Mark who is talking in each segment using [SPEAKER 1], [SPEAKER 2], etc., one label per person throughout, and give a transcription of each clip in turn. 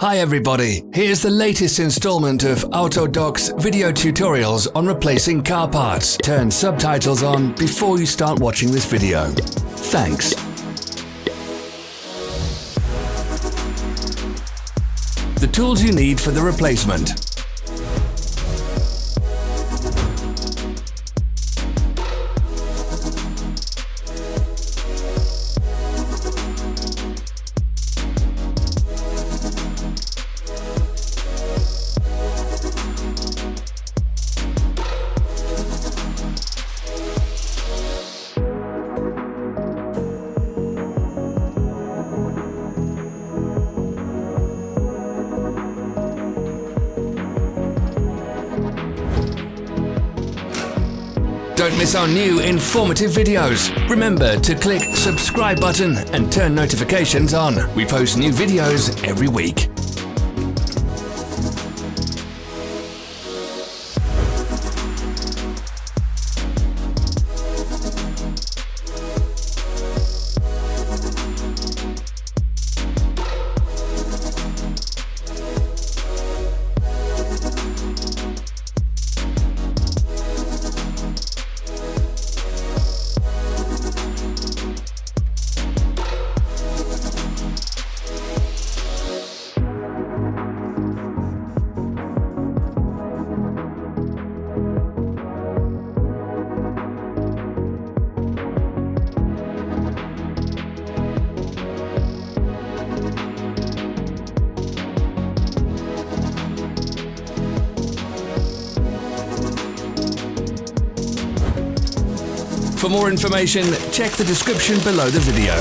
[SPEAKER 1] Hi everybody, here's the latest installment of Autodoc's video tutorials on replacing car parts. Turn subtitles on before you start watching this video. Thanks. The tools you need for the replacement. Don't miss our new informative videos. Remember to click subscribe button and turn notifications on. We post new videos every week. For more information, check the description below the video.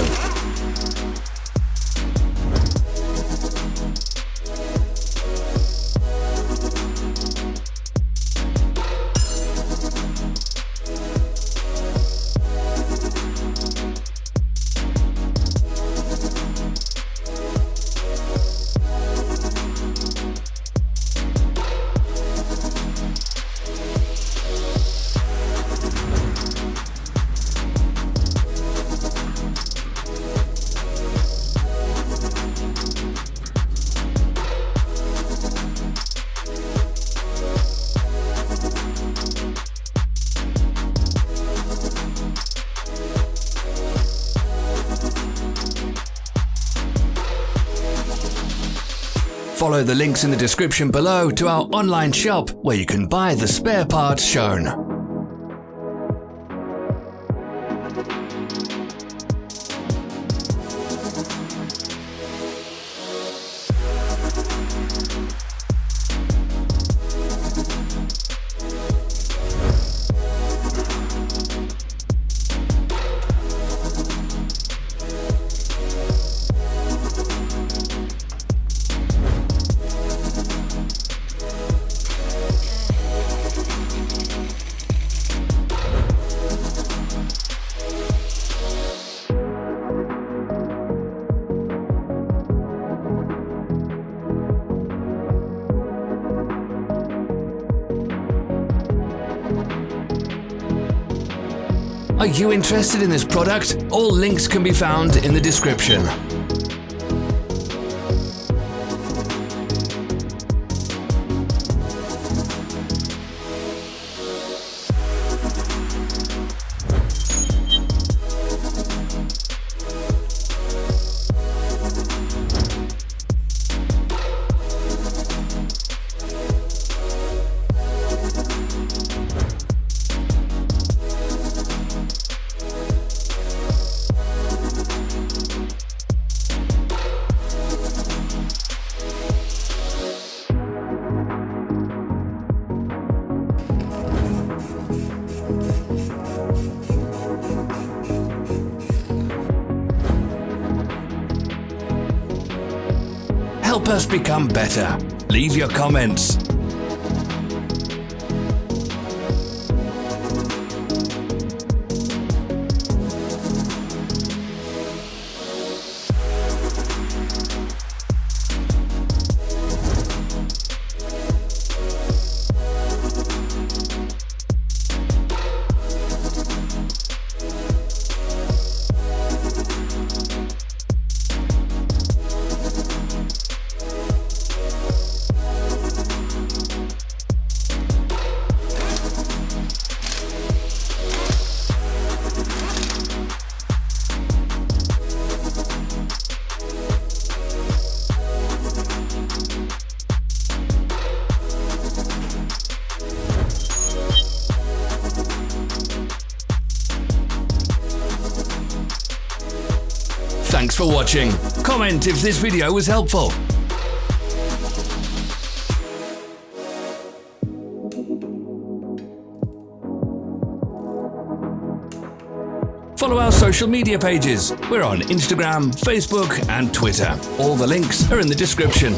[SPEAKER 1] Follow the links in the description below to our online shop where you can buy the spare parts shown. Are you interested in this product? All links can be found in the description. Help us become better. Leave your comments. Thanks for watching. Comment if this video was helpful. Follow our social media pages. We're on Instagram, Facebook and Twitter. All the links are in the description.